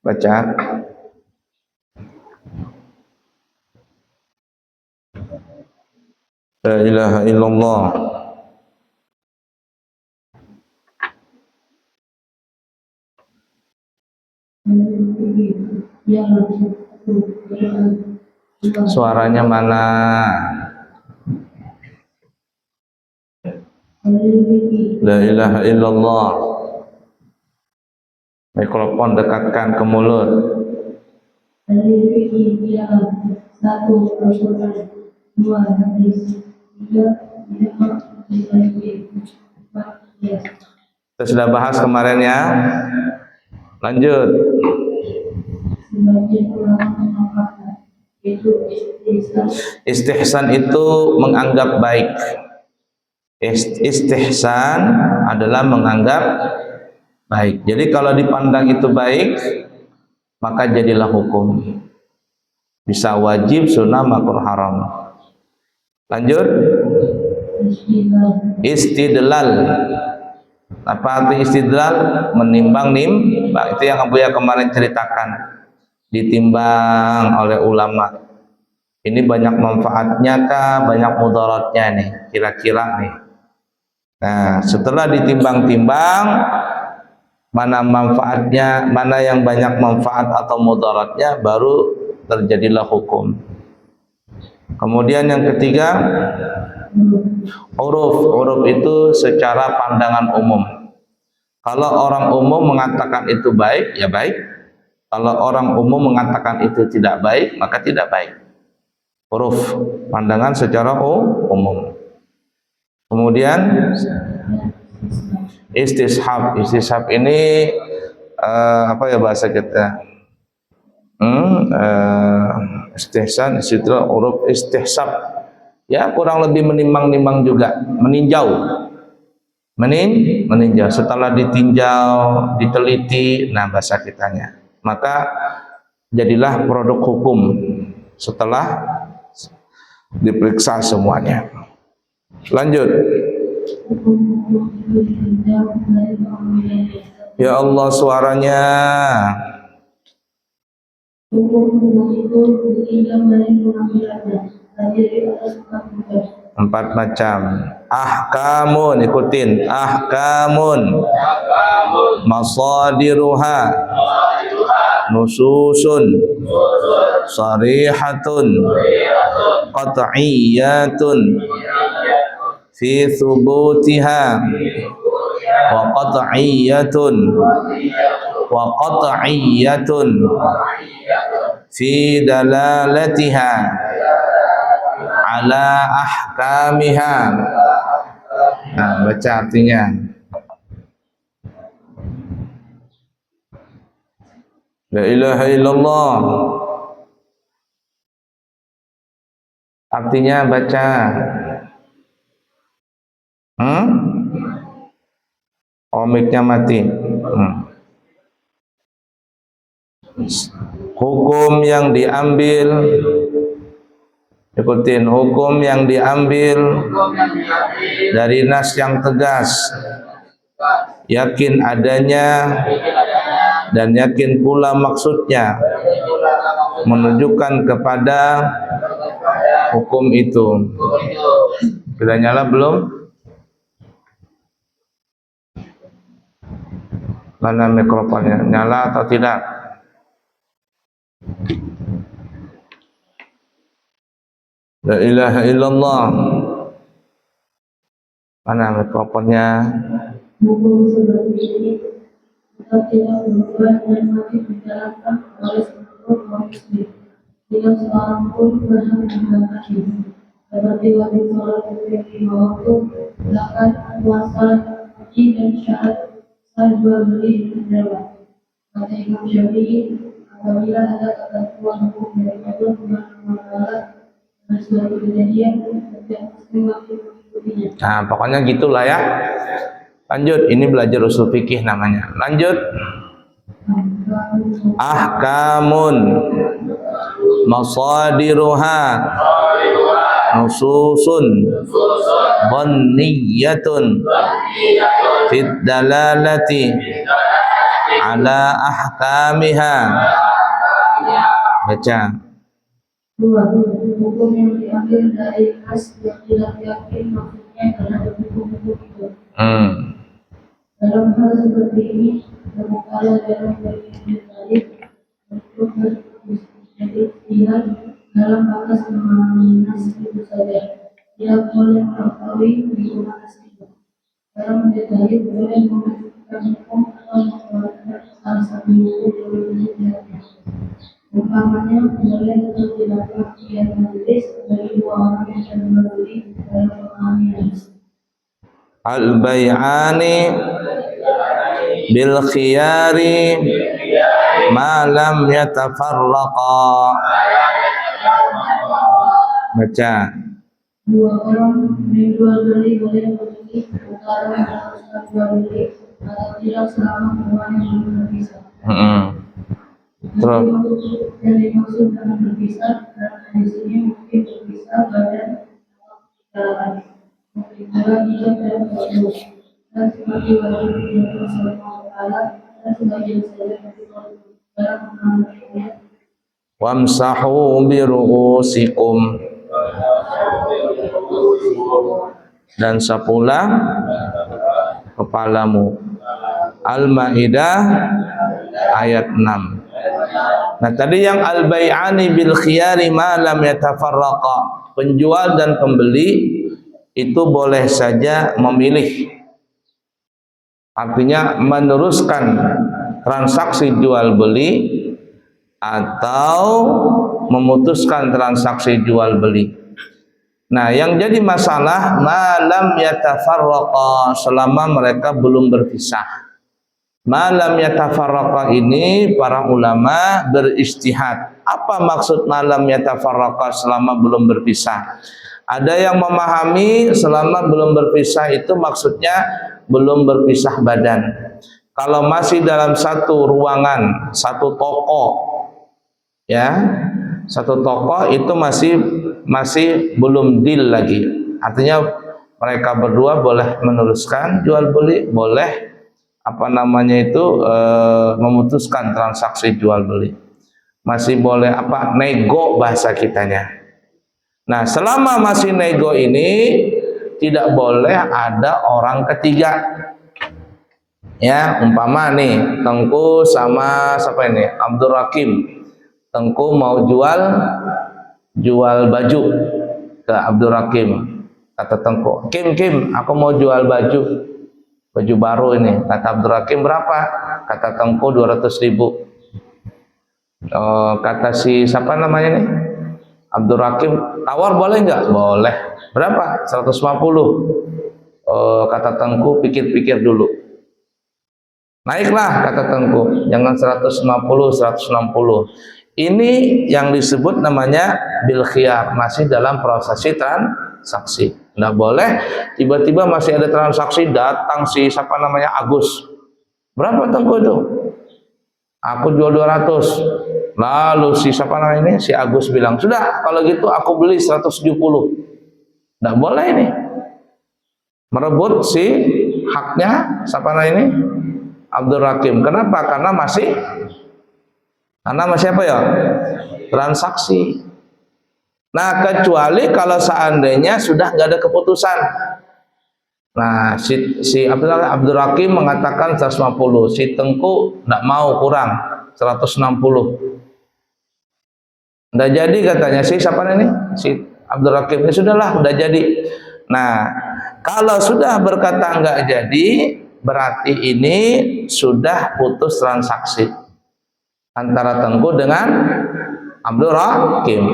Baca. La ilaha illallah. Suaranya mana? La ilaha illallah. Mikrofon dekatkan ke mulut. Satu, dua, tiga, kita sudah bahas kemarin ya. Lanjut. Istihsan itu menganggap baik. Istihsan adalah menganggap baik. Jadi kalau dipandang itu baik, maka jadilah hukum. Bisa wajib, sunnah, makruh, haram. Lanjut. Istidlal. Apa arti istidlal? Menimbang-nimbang. Itu yang Abu ya kemarin ceritakan. Ditimbang oleh ulama. Ini banyak manfaatnya kah, banyak mudaratnya nih, kira-kira nih. Nah, setelah ditimbang-timbang, mana manfaatnya, mana yang banyak manfaat atau mudaratnya, baru terjadilah hukum. Kemudian yang ketiga, uruf. Uruf itu secara pandangan umum. Kalau orang umum mengatakan itu baik, ya baik. Kalau orang umum mengatakan itu tidak baik, maka tidak baik. Uruf, pandangan secara umum. Kemudian istishab. Istishab ini apa ya bahasa kita? Istihsan, istidlal, uruf, istihsab. Ya kurang lebih menimbang-nimbang juga, meninjau. Meninjau. Setelah ditinjau, diteliti, nah bahasa kitanya. Maka jadilah produk hukum setelah diperiksa semuanya. Lanjut. Ya Allah suaranya. Empat macam. Ahkamun, ikutin. Ahkamun. Masadiruha. Nususun. Sarihatun. Qat'iyyatun. Fi thubutiha. Wa qat'iyyatun. Wa qat'iyyatun. Fi dalalatiha. Ala ahkamiha. Nah, baca artinya. La ilaha illallah. Artinya baca. Mic-nya mati. Hukum yang diambil, ikutin, hukum yang diambil dari nas yang tegas, yakin adanya dan yakin pula maksudnya, menunjukkan kepada hukum itu. Sudah nyala belum? Mana mikrofonnya? Nyala atau tidak? La ilaha illallah. Mana mikrofonnya? Hukum seperti ini kita tidak berubah dan wajib dijalankan oleh seluruh kaum muslim. Tidak seorang pun berhak menggantinya. Seperti wajib sholat lima waktu, zakat, puasa, haji dan syahadat, jual beli dan jual. Kata Imam Syafi'i, apabila ada ketentuan hukum dari Allah Subhanahu wa Ta'ala dan suatu kejadian, setiap muslim wajib mengikutinya. Nah, pokoknya gitulah ya. Lanjut, ini belajar usul fikih namanya. Lanjut. Ahkamun masadiruha nususun dhanniyatun fid dalalati ala ahkamiha. Baca. Dua, hukum yang diambil dari nas yang tidak yakin maksudnya terhadap hukum-hukum itu. Dalam hal seperti ini, bermukalla dalam berpikir tadi untuk berikhtiar dalam batas memahami nas itu saja. Tidak boleh mengetahui hukum nas itu. Dalam mendetail boleh menentukan hukum atau mengeluarkan salah satu hukum dari pihaknya. Umpamanya boleh atau tidaklah ia menulis dari dua orang yang saling berbeda dalam memahami hadis. Al-bay'ani bil khiyari ma lam yatafarraqa. Baca. Dua orang menjual beli boleh memilih antara meneruskan jual beli atau tidak selama keduanya belum berpisah. Terus Yang dimaksud dengan berpisah dalam hadis ini mungkin berpisah badan atau pikiran, mungkin juga tidak dalam tubuh, dan seperti wajib yang bersama Allah dan sebagian saja dalam mengambilnya. wamsahu bi ru'usikum, dan sapulah kepalamu. Al-Maidah ayat 6. Nah, tadi yang al-bai'ani bil khiyari ma lam yatafarraqa, penjual dan pembeli itu boleh saja memilih, artinya meneruskan transaksi jual beli atau memutuskan transaksi jual beli. Nah, yang jadi masalah malam yatafarraqa, selama mereka belum berpisah. Malam yatafarraqa ini para ulama beristihad. Apa maksud malam yatafarraqa selama belum berpisah? Ada yang memahami selama belum berpisah itu maksudnya belum berpisah badan. Kalau masih dalam satu ruangan, satu toko, ya, satu toko itu masih belum deal lagi. Artinya mereka berdua boleh meneruskan jual beli, boleh memutuskan transaksi jual beli, masih boleh nego bahasa kitanya. Nah, selama masih nego ini tidak boleh ada orang ketiga. Ya, umpama nih Tengku sama siapa ini, Abdul Hakim. Tengku mau jual baju ke Abdul Hakim. Kata Tengku, Kim, aku mau jual baju baru ini. Kata Abdul Hakim, berapa? Kata Tengku 200.000. Kata si siapa namanya nih, Abdul Hakim, tawar boleh nggak? Boleh. Berapa? 150. Kata Tengku, pikir-pikir dulu. Naiklah, kata Tengku, jangan 150, 160. Ini yang disebut namanya bil khiyar, masih dalam prosesi transaksi. Nggak boleh tiba-tiba masih ada transaksi, datang si siapa namanya Agus. Berapa Tengku itu? Aku jual 200. Lalu si siapa namanya ini, si Agus bilang, sudah kalau gitu aku beli 170. Nggak boleh ini merebut si haknya siapa namanya ini, Abdul Hakim. Kenapa? Karena masih apa ya? Transaksi. Nah, kecuali kalau seandainya sudah nggak ada keputusan. Nah, si Abdul Hakim mengatakan 150, si Tengku nggak mau, kurang 160. Nggak jadi katanya si siapa ini? Si Abdul Hakim, ini sudahlah, udah jadi. Nah, kalau sudah berkata nggak jadi, berarti ini sudah putus transaksi antara Tengku dengan Abdul Hakim.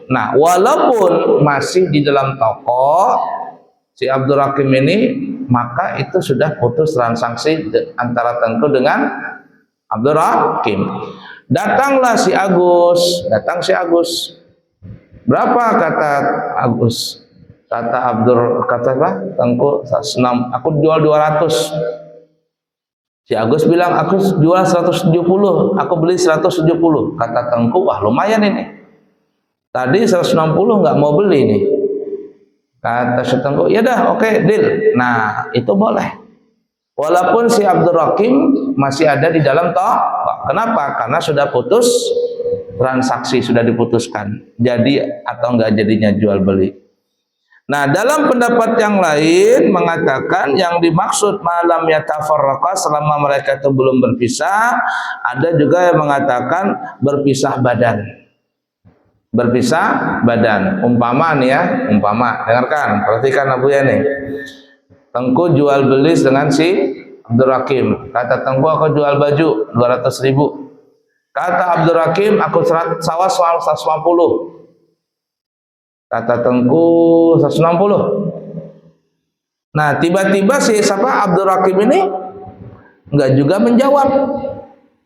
Nah, walaupun masih di dalam toko si Abdul Hakim ini, maka itu sudah putus transaksi antara Tengku dengan Abdul Hakim. Datang si Agus. Berapa kata Agus? Kata Tengku, aku jual 200. Si Agus bilang, aku jual 170, aku beli 170. Kata Tengku, wah lumayan ini. Tadi 160 nggak mau beli nih. Kata si Tengku, ya dah, oke, deal. Nah, itu boleh. Walaupun si Abdul Rakim masih ada di dalam toko. Kenapa? Karena sudah putus transaksi, sudah diputuskan. Jadi atau enggak jadinya jual beli. Nah, dalam pendapat yang lain mengatakan yang dimaksud malam yatafarraqa selama mereka itu belum berpisah, ada juga yang mengatakan berpisah badan. Berpisah badan. Umpama nih ya, umpama, dengarkan, perhatikan Abu ya nih. Tengku jual beli dengan si Abdul Rakim. Kata Tengku, aku jual baju 200.000. Kata Abdul Rakim, aku sawah 150. Kata Tengku 160. Nah, tiba-tiba si Abdul Rakim ini enggak juga menjawab,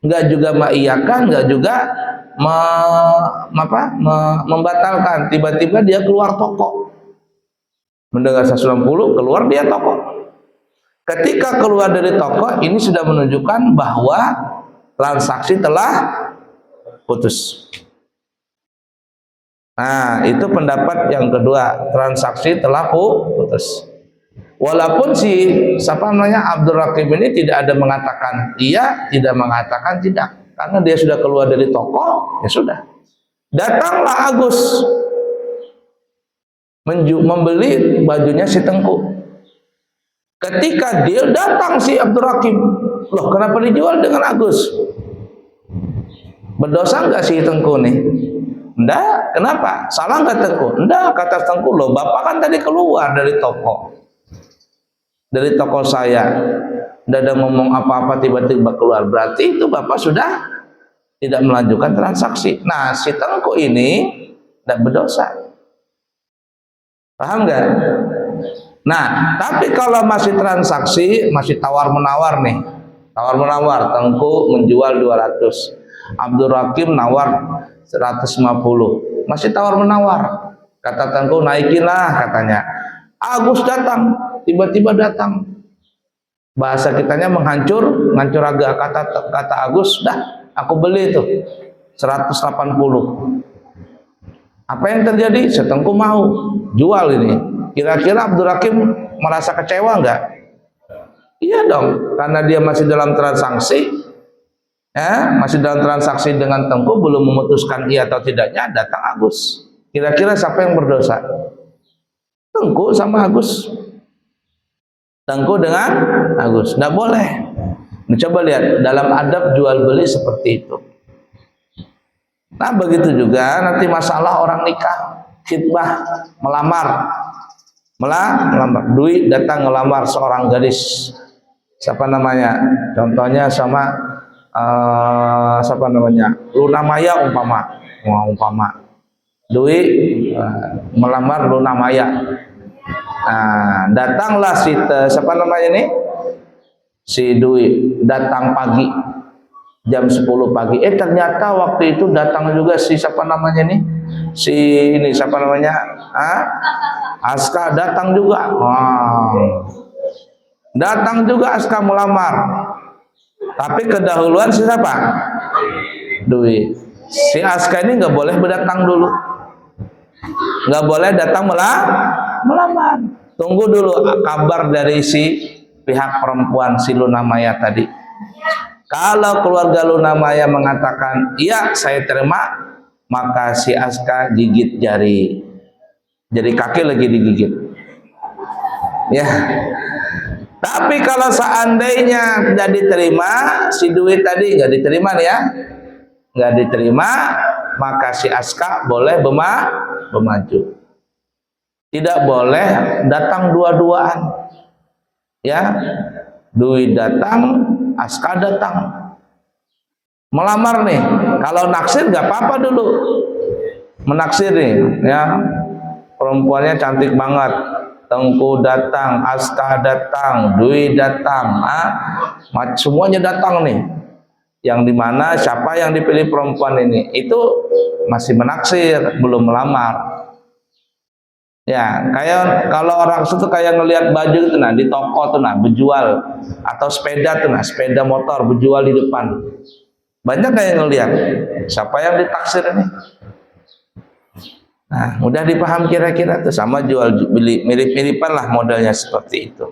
enggak juga mengiyakan, enggak juga membatalkan. Tiba-tiba dia keluar toko. Mendengar 160, keluar dia toko. Ketika keluar dari toko, ini sudah menunjukkan bahwa transaksi telah putus. Nah, itu pendapat yang kedua, transaksi telah putus. Walaupun si Abdul Rakim ini tidak ada mengatakan iya, tidak mengatakan tidak, karena dia sudah keluar dari toko, ya sudah. Datanglah Agus membeli bajunya si Tengku. Ketika deal, datang si Abdul Rakim. Loh, kenapa dijual dengan Agus? Berdosa enggak si Tengku nih? Enggak. Kenapa? Salah enggak Tengku? Enggak, kata Tengku, loh Bapak kan tadi keluar dari toko. Dari toko saya. Enggak ada ngomong apa-apa, tiba-tiba keluar. Berarti itu Bapak sudah tidak melanjutkan transaksi. Nah, si Tengku ini tidak berdosa. Paham nggak? Nah, tapi kalau masih transaksi, masih tawar-menawar nih. Tawar-menawar, Tengku menjual 200. Abdul Rakim nawar 150. Masih tawar-menawar. Kata Tengku, naikinlah katanya. Agus datang, tiba-tiba datang. Bahasa kitanya menghancur agak. Kata Agus, dah aku beli itu 180. Apa yang terjadi? Setengku mau jual ini. Kira-kira Abdul Rakim merasa kecewa enggak? Iya dong, karena dia masih dalam transaksi, masih dalam transaksi dengan Tengku, belum memutuskan iya atau tidaknya, datang Agus. Kira-kira siapa yang berdosa? Tengku sama Agus. Tengku dengan Agus. Nggak boleh. Coba lihat dalam adab jual beli seperti itu. Nah, begitu juga nanti masalah orang nikah, khitbah, melamar. Dwi datang ngelamar seorang gadis. Siapa namanya? Contohnya sama Luna Maya umpama. Dwi melamar Luna Maya. Nah, datanglah si Dwi datang pagi. Jam 10 pagi. Ternyata waktu itu datang juga si Aska datang juga. Datang juga Aska melamar. Tapi kedahuluan si siapa? Dwi. Si Aska ini nggak boleh berdatang dulu. Nggak boleh datang melamar. Tunggu dulu kabar dari si pihak perempuan si Luna Maya tadi. Kalau keluarga Luna Maya mengatakan, iya saya terima, maka si Aska gigit jari. Jadi kaki lagi digigit. Ya. Tapi kalau seandainya tidak diterima, si Dwi tadi nggak diterima nih ya. Nggak diterima, maka si Aska boleh bermaju. Tidak boleh datang dua-duaan. Ya. Dwi datang, Aska datang melamar nih. Kalau naksir nggak apa-apa dulu, menaksir nih ya, perempuannya cantik banget. Tengku datang, Aska datang, Dwi datang, semuanya datang nih. Yang dimana siapa yang dipilih perempuan ini itu masih menaksir, belum melamar. Ya, kayak kalau orang itu kayak ngelihat baju itu nah di toko tuh nah berjual, atau sepeda tuh nah sepeda motor berjual di depan. Banyak kayak ngelihat siapa yang ditaksir ini. Nah, mudah dipaham kira-kira tuh sama jual beli mirip-miripan lah modelnya seperti itu.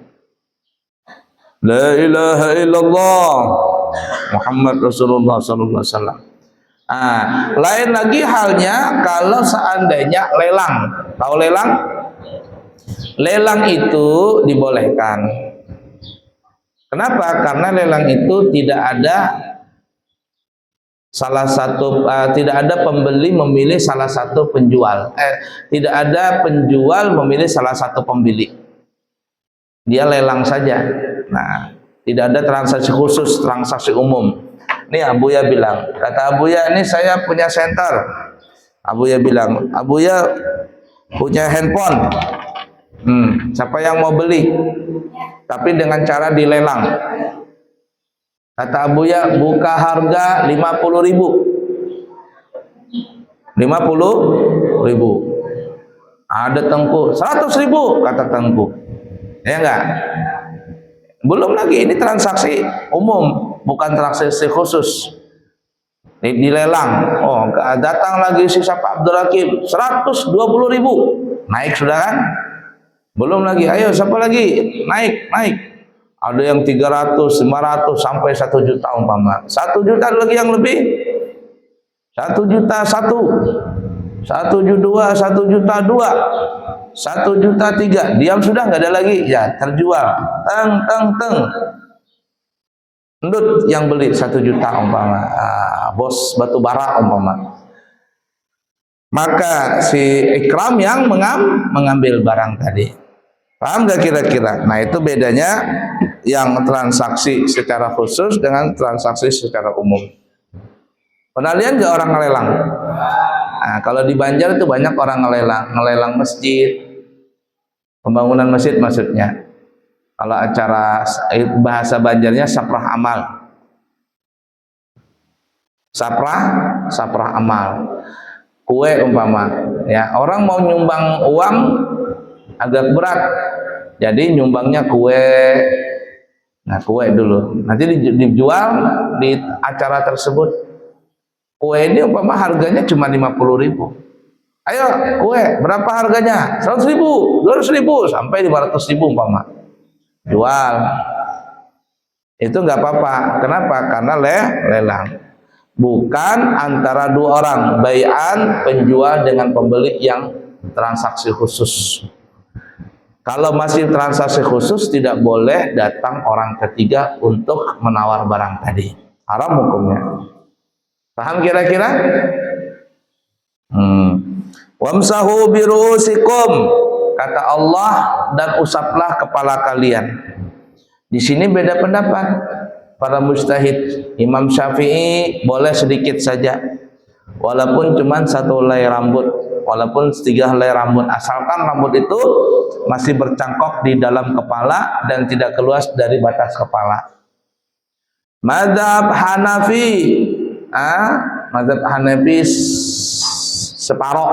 La ilaha illallah Muhammad Rasulullah sallallahu alaihi wasallam. Lain lagi halnya kalau seandainya lelang. Tahu lelang? Lelang itu dibolehkan. Kenapa? Karena lelang itu tidak ada tidak ada pembeli memilih salah satu penjual. Tidak ada penjual memilih salah satu pembeli. Dia lelang saja. Nah, tidak ada transaksi khusus, transaksi umum. Ini Abuya bilang, kata Abuya, ini saya punya senter. Abuya bilang, Abuya punya handphone. Siapa yang mau beli? Tapi dengan cara dilelang. Kata Abuya, buka harga 50.000. 50.000. Ada Tengku, 100.000 kata Tengku. Ya enggak? Belum lagi ini transaksi umum, bukan transaksi khusus. Dilelang. Oh, datang lagi si siapa Abdul Hakim, 120.000. Naik sudah kan? Belum lagi. Ayo siapa lagi? Naik. Ada yang 300, 500 sampai 1 juta umpama. 1 juta lagi yang lebih. 1 juta 1. 1 juta 2, 1 juta 2. 1 juta 3. Diam sudah nggak ada lagi. Ya, terjual. Teng. Ndut yang beli 1 juta umpama. Bos batu bara umpama. Maka si Ikram yang mengambil barang tadi. Paham gak kira-kira? Nah, itu bedanya yang transaksi secara khusus dengan transaksi secara umum. Pernah lihat gak orang ngelelang? Nah, kalau di Banjar itu banyak orang ngelelang masjid, pembangunan masjid maksudnya. Kalau acara bahasa Banjarnya saprah amal. Saprah amal. Kue umpama, ya orang mau nyumbang uang agak berat, jadi nyumbangnya kue. Nah, kue dulu, nanti dijual di acara tersebut. Kue ini umpama harganya cuma 50.000. Ayo kue berapa harganya? 100.000, 200.000 sampai 500.000 umpama. Jual. Itu nggak apa-apa. Kenapa? Karena lelang. Bukan antara dua orang, bai'an penjual dengan pembeli yang transaksi khusus. Kalau masih transaksi khusus tidak boleh datang orang ketiga untuk menawar barang tadi. Haram hukumnya. Paham kira-kira? Wamsahu birusikum, kata Allah, dan usaplah kepala kalian. Di sini beda pendapat para mujtahid. Imam Syafi'i boleh sedikit saja, walaupun cuma 1 helai rambut, walaupun 3 helai rambut, asalkan rambut itu masih bercangkok di dalam kepala dan tidak keluar dari batas kepala. Mazhab Hanafi, mazhab Hanafi separoh,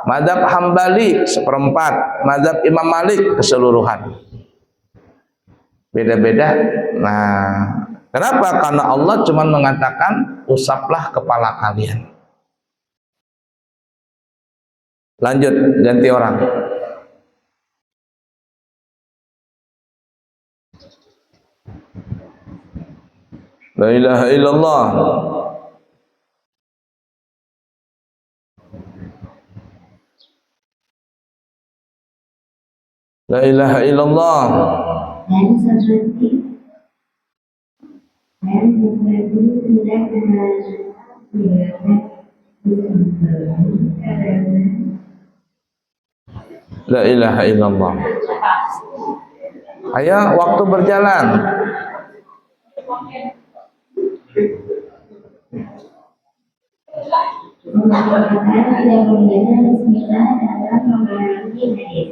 mazhab Hambali 1/4, mazhab Imam Malik keseluruhan. Beda-beda. Nah, kenapa? Karena Allah cuma mengatakan usaplah kepala kalian. Lanjut, ganti orang. La ilaha illallah. La ilaha illallah. Dan seperti tidak La ilaha illallah. Ayo, waktu berjalan. yang membaca bismillah dalam memerangi hadis.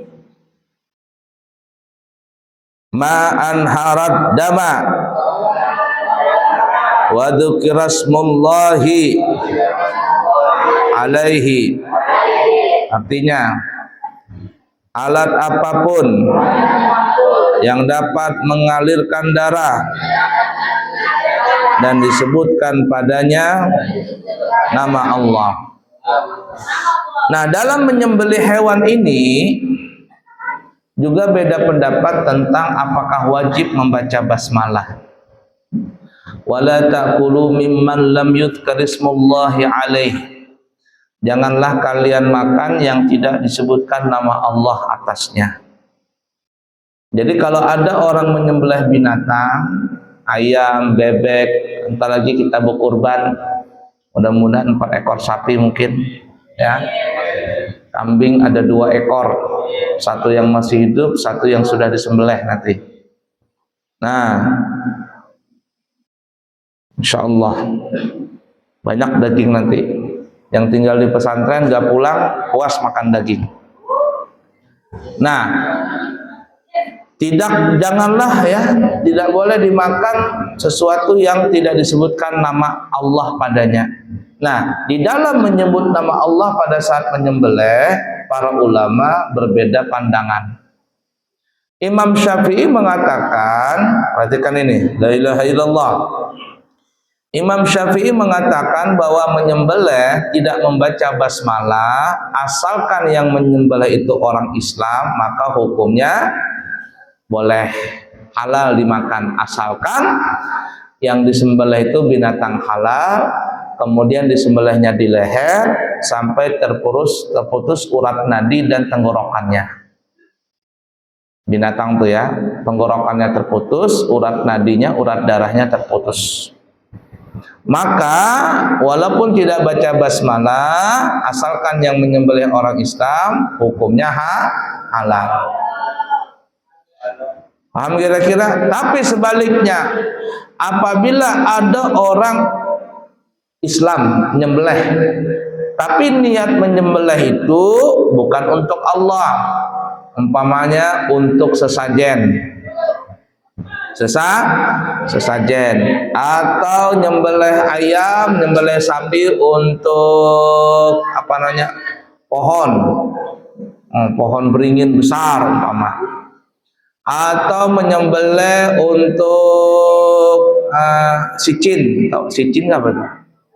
Ma'an harad dama wa dzukirasmullahi alaihi. Artinya, alat apapun yang dapat mengalirkan darah dan disebutkan padanya nama Allah. Nah, dalam menyembelih hewan ini Juga beda pendapat tentang apakah wajib membaca basmalah. Wala ta'kulu mimman lam yudhkarismullahi alaih. Janganlah kalian makan yang tidak disebutkan nama Allah atasnya. Jadi kalau ada orang menyembelih binatang, ayam, bebek, entar lagi kita berkurban, mudah-mudahan 4 ekor sapi mungkin, ya. Kambing ada 2 ekor, satu yang masih hidup, satu yang sudah disembelih nanti. Nah, insya Allah banyak daging nanti. Yang tinggal di pesantren gak pulang puas makan daging. Nah, janganlah ya, tidak boleh dimakan sesuatu yang tidak disebutkan nama Allah padanya. Nah, di dalam menyebut nama Allah pada saat menyembelih, para ulama berbeda pandangan. Imam Syafi'i mengatakan, perhatikan ini, la ilaha illallah. Imam Syafi'i mengatakan bahwa menyembelih tidak membaca basmalah, asalkan yang menyembelih itu orang Islam, maka hukumnya boleh, halal dimakan, asalkan yang disembelih itu binatang halal, kemudian disembelihnya di leher sampai terputus urat nadi dan tenggorokannya. Binatang tuh ya, tenggorokannya terputus, urat nadinya, urat darahnya terputus. Maka walaupun tidak baca basmalah, asalkan yang menyembelih orang Islam, hukumnya halal. Paham kira-kira? Tapi sebaliknya, apabila ada orang Islam menyembelih, tapi niat menyembelih itu bukan untuk Allah, umpamanya untuk sesajen, sesajen, atau nyembelih ayam, nyembelih sapi untuk apa namanya, pohon beringin besar umpama, atau menyembelih untuk sicin, tahu sicin nggak betul?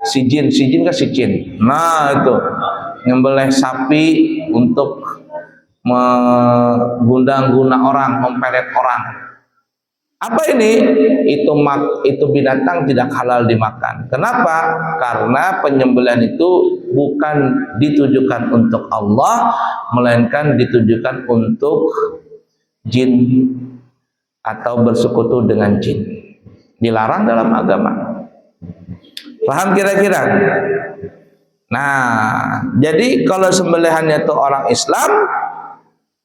Sijin kan sicin. Nah itu nyembelih sapi untuk mengguna orang, memperet orang. Apa ini? Itu binatang tidak halal dimakan. Kenapa? Karena penyembelihan itu bukan ditujukan untuk Allah, melainkan ditujukan untuk jin atau bersekutu dengan jin. Dilarang dalam agama. Paham kira-kira? Nah, jadi kalau sembelihannya itu orang Islam,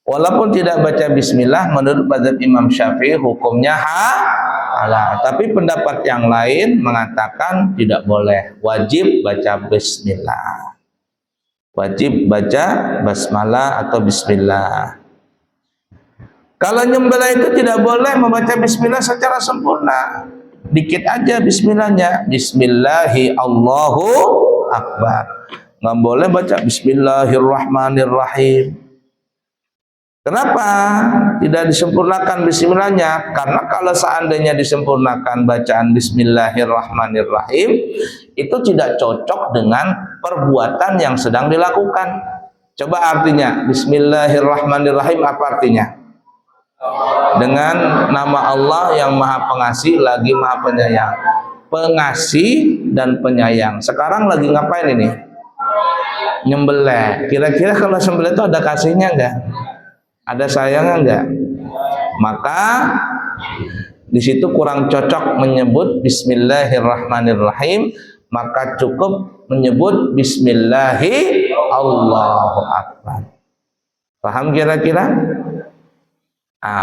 walaupun tidak baca bismillah, menurut mazhab Imam Syafi'i hukumnya halal. Tapi pendapat yang lain mengatakan tidak boleh, wajib baca bismillah. Wajib baca basmalah atau bismillah. Kalau nyembelih itu tidak boleh membaca bismillah secara sempurna. Dikit aja bismillahnya. Bismillahi Allahu Akbar. Nggak boleh baca Bismillahirrahmanirrahim. Kenapa tidak disempurnakan bismillahnya? Karena kalau seandainya disempurnakan bacaan Bismillahirrahmanirrahim, itu tidak cocok dengan perbuatan yang sedang dilakukan. Coba artinya Bismillahirrahmanirrahim, apa artinya? Dengan nama Allah yang maha pengasih lagi maha penyayang. Pengasih dan penyayang. Sekarang lagi ngapain ini? Nyembelih. Kira-kira kalau sembelih itu ada kasihnya enggak? Ada sayangnya enggak? Maka di situ kurang cocok menyebut Bismillahirrahmanirrahim, maka cukup menyebut Bismillahi Allahu Akbar. Paham kira-kira?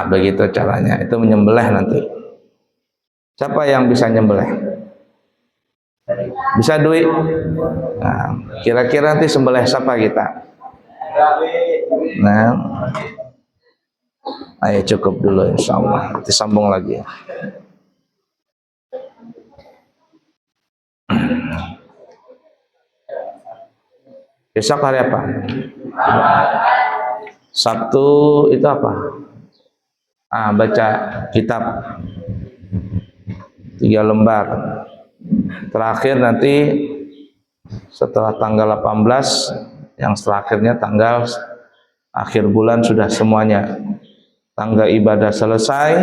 Begitu caranya. Itu menyembelih nanti. Siapa yang bisa nyembelih? Bisa duit? Nah, kira-kira nanti sembelih siapa kita? Nah, ayo cukup dulu insyaallah. Nanti sambung lagi. Besok hari apa? Sabtu itu apa? Baca kitab 3 lembar. Terakhir nanti setelah tanggal 18, yang terakhirnya tanggal akhir bulan sudah semuanya. tangga ibadah selesai,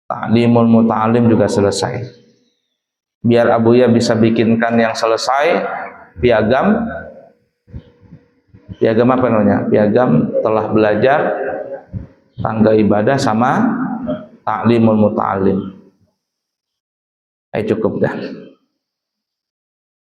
ta'limul muta'alim juga selesai. Biar Abuya bisa bikinkan yang selesai, piagam apa namanya? Piagam telah belajar tangga ibadah sama ta'limul muta'alim. Cukup dah.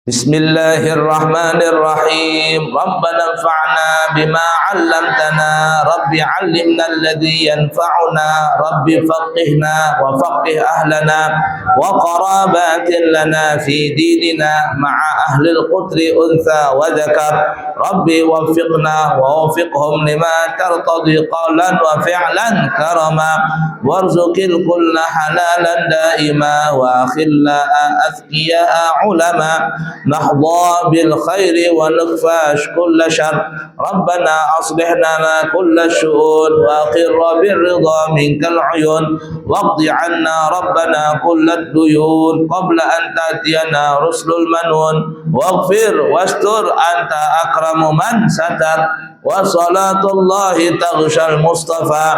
Bismillahirrahmanirrahim. Rabbana anfa'na bima 'allamtana, Rabbi 'allimna alladhi yanfa'una, Rabbi faqihna wa faqih ahlana wa qarabatin lana fi dinina ma'a ahli al-qutri untha wa dhakar. Rabbi waffiqna wa waffiqhum lima tartadi qawlan wa fi'lan karama, warzuqil kulla halalan daima wa akhilla athqiya ulama, نحظى بالخير ونكفاش كل شر. ربنا أصلح لنا كل الشؤون وأقر بالرضا منك العيون، واقض عنا ربنا كل الديون قبل أن تأتينا رسل المنون، واغفر واستر أنت أكرم من ستر، وصلاة الله تغشى المصطفى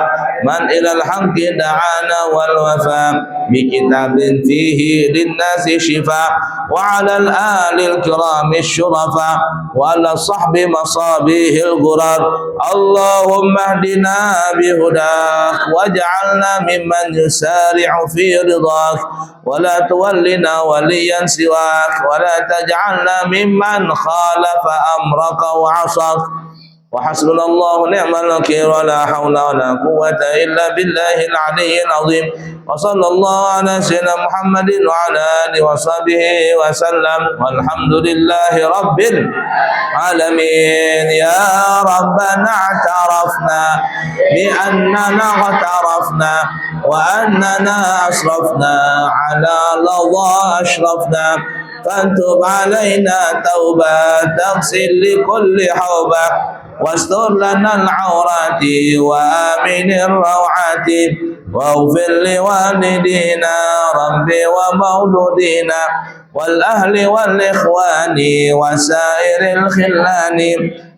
من إلى الحق دعانا والوفاء، بكتاب فيه للناس شفاء، وعلى الآل الكرام الشرفاء، وعلى الصحب مصابيه الغرار. اللهم اهدنا بهداك واجعلنا ممن يسارع في رضاك، ولا تولنا وليا سواك، ولا تجعلنا ممن خالف أمرك وعصاك. وحسبنا الله ونعم الوكيل، ولا حول ولا قوة إلا بالله العلي العظيم. وصلى الله على سيدنا محمد وعلى آله وصحبه وسلم، والحمد لله رب العالمين. يا ربنا اعترفنا بأننا اغترفنا وأننا أسرفنا على لظى أشرفنا، فانتب علينا توبة تغسل لكل حوبة، واستر لنا العورات وآمن الروعات، واغفر لوالدينا ربي ومولودينا والأهل والإخوان وسائر الخلان،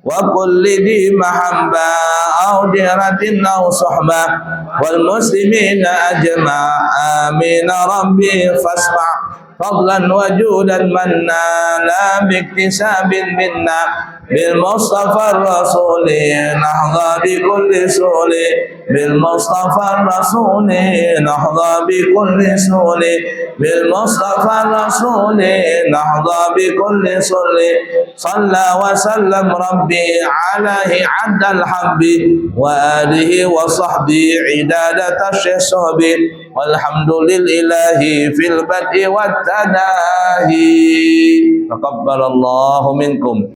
وكل ذي محبة أو جيرة أو صحبة، والمسلمين أجمع آمين ربي فاسمع، فضلا وجودا منا لا باكتساب منا، بالمصطفى الرسول نحظى بكل سول، بالمصطفى الرسول نحظى بكل سول، بالمصطفى الرسول نحظى بكل سول. صلى وسلم ربي عليه عد الحب، وآله وصحبه عدادة الشهب، والحمد لله في البدء والتناهي. تقبل الله منكم.